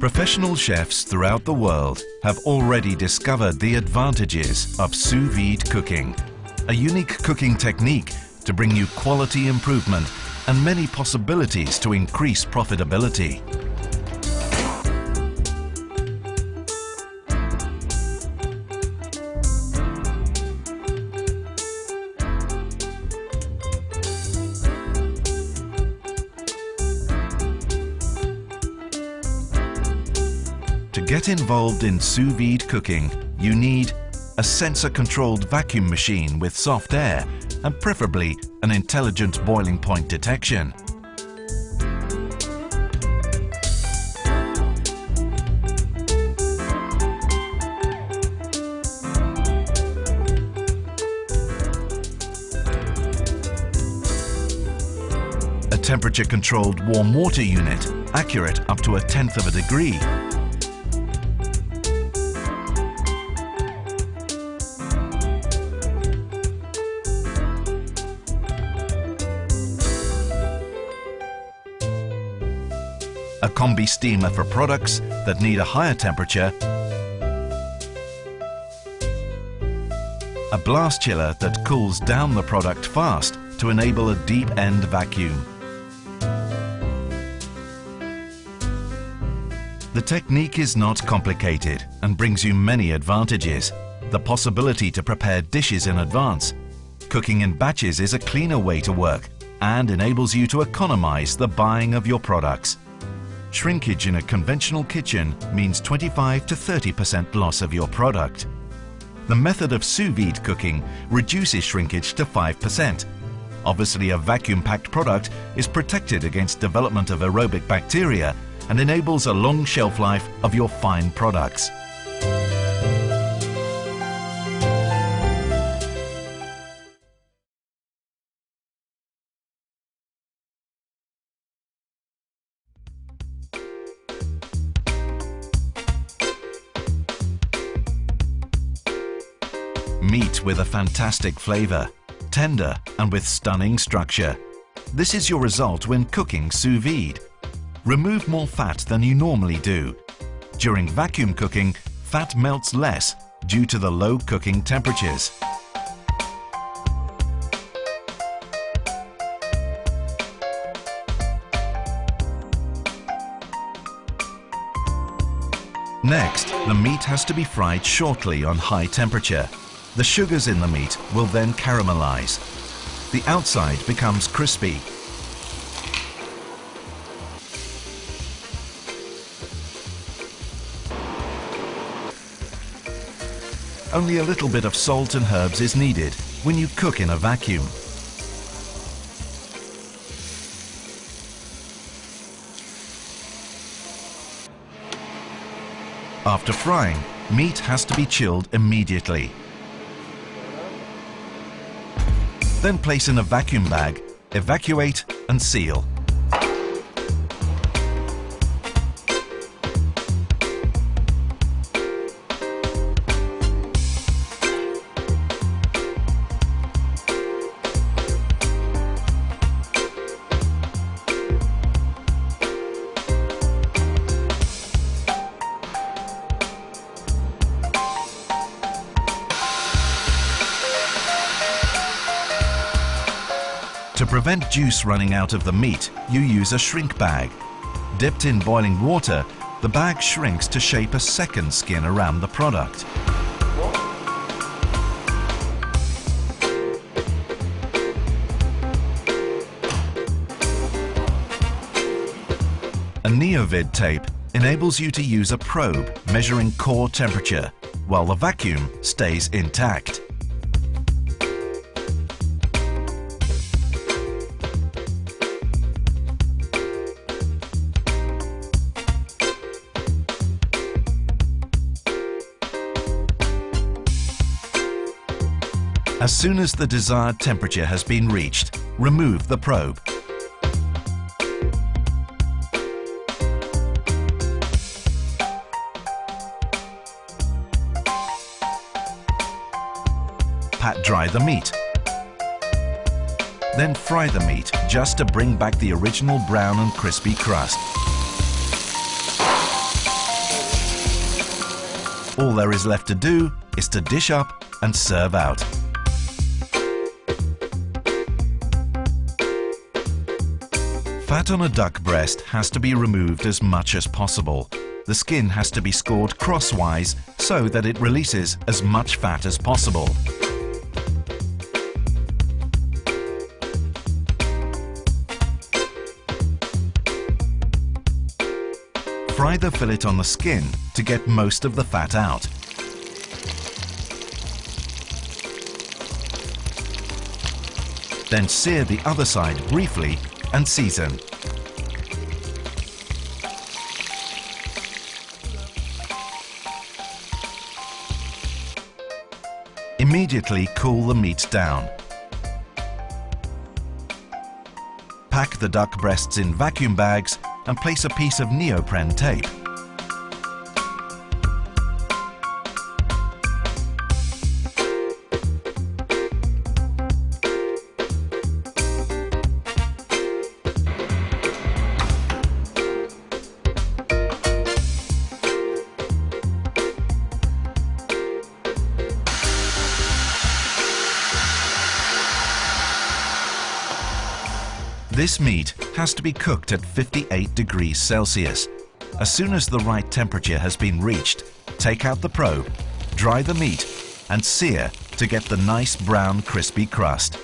Professional chefs throughout the world have already discovered the advantages of sous vide cooking, a unique cooking technique to bring you quality improvement and many possibilities to increase profitability. To get involved in sous vide cooking, you need a sensor-controlled vacuum machine with soft air and preferably an intelligent boiling point detection. A temperature-controlled warm water unit, accurate up to 1/10 of a degree. A combi steamer for products that need a higher temperature, a blast chiller that cools down the product fast to enable a deep end vacuum. The technique is not complicated and brings you many advantages. The possibility to prepare dishes in advance. Cooking in batches is a cleaner way to work and enables you to economize the buying of your products. Shrinkage in a conventional kitchen means 25 to 30% loss of your product. The method of sous vide cooking reduces shrinkage to 5%. Obviously, a vacuum-packed product is protected against development of aerobic bacteria and enables a long shelf life of your fine products. Meat with a fantastic flavor, tender and with stunning structure. This is your result when cooking sous vide. Remove more fat than you normally do. During vacuum cooking, fat melts less due to the low cooking temperatures. Next, the meat has to be fried shortly on high temperature. The sugars in the meat will then caramelize. The outside becomes crispy. Only a little bit of salt and herbs is needed when you cook in a vacuum. After frying, meat has to be chilled immediately. Then place in a vacuum bag, evacuate and seal. To prevent juice running out of the meat, you use a shrink bag. Dipped in boiling water, the bag shrinks to shape a second skin around the product. A neovide tape enables you to use a probe measuring core temperature, while the vacuum stays intact. As soon as the desired temperature has been reached, remove the probe. Pat dry the meat. Then fry the meat just to bring back the original brown and crispy crust. All there is left to do is to dish up and serve out. Fat on a duck breast has to be removed as much as possible. The skin has to be scored crosswise so that it releases as much fat as possible. Fry the fillet on the skin to get most of the fat out. Then sear the other side briefly and season. Immediately cool the meat down. Pack the duck breasts in vacuum bags and place a piece of neoprene tape. This meat has to be cooked at 58 degrees Celsius. As soon as the right temperature has been reached, take out the probe, dry the meat and sear to get the nice brown crispy crust.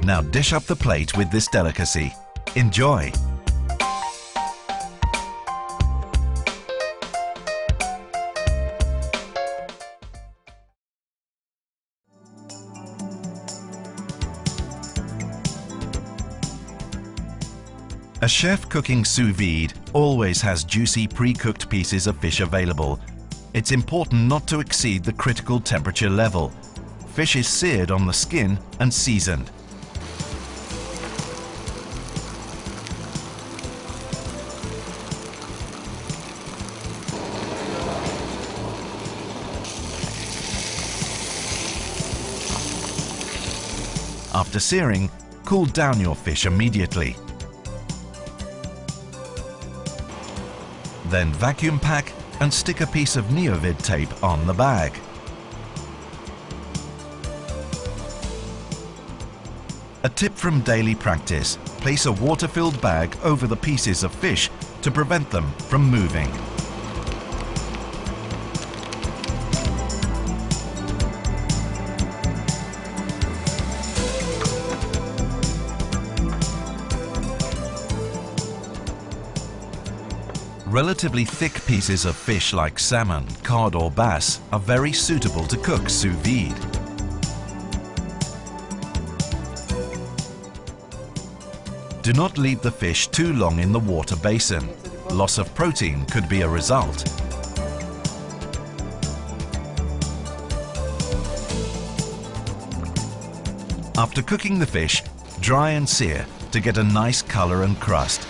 Now dish up the plate with this delicacy. Enjoy! A chef cooking sous vide always has juicy pre-cooked pieces of fish available. It's important not to exceed the critical temperature level. Fish is seared on the skin and seasoned. After searing, cool down your fish immediately. Then vacuum pack and stick a piece of neovide tape on the bag. A tip from daily practice: place a water-filled bag over the pieces of fish to prevent them from moving. Relatively thick pieces of fish like salmon, cod or bass are very suitable to cook sous vide. Do not leave the fish too long in the water basin. Loss of protein could be a result. After cooking the fish, dry and sear to get a nice color and crust.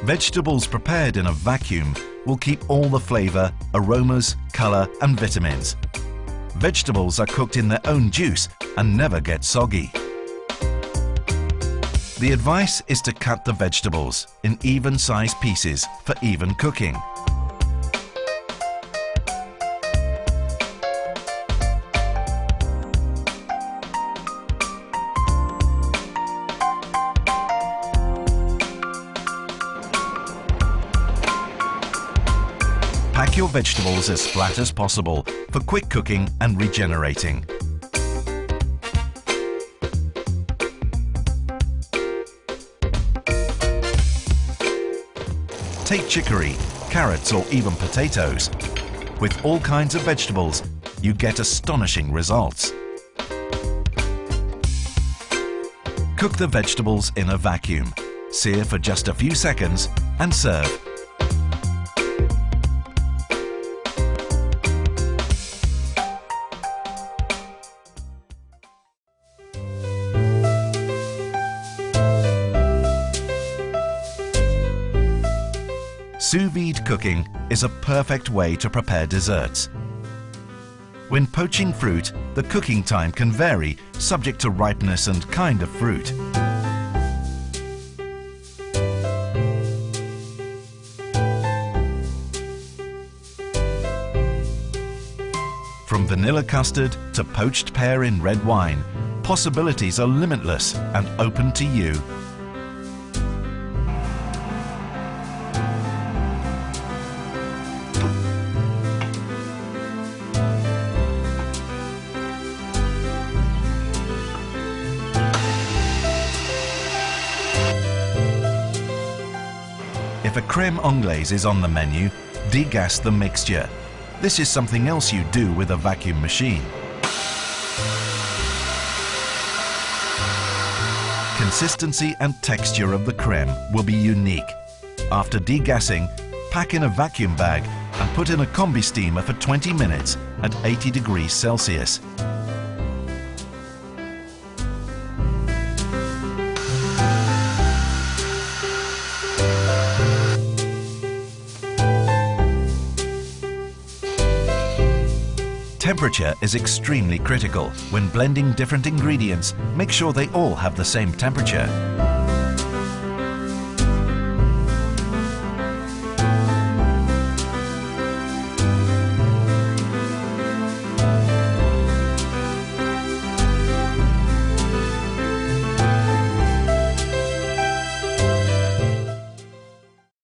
Vegetables prepared in a vacuum will keep all the flavor, aromas, color and vitamins. Vegetables are cooked in their own juice and never get soggy. The advice is to cut the vegetables in even-sized pieces for even cooking. Pack your vegetables as flat as possible for quick cooking and regenerating. Take chicory, carrots or even potatoes. With all kinds of vegetables, you get astonishing results. Cook the vegetables in a vacuum. Sear for just a few seconds and serve. Sous vide cooking is a perfect way to prepare desserts. When poaching fruit, the cooking time can vary, subject to ripeness and kind of fruit. From vanilla custard to poached pear in red wine, possibilities are limitless and open to you. If a crème anglaise is on the menu, degas the mixture. This is something else you do with a vacuum machine. Consistency and texture of the crème will be unique. After degassing, pack in a vacuum bag and put in a combi steamer for 20 minutes at 80 degrees Celsius. Temperature is extremely critical. When blending different ingredients, make sure they all have the same temperature.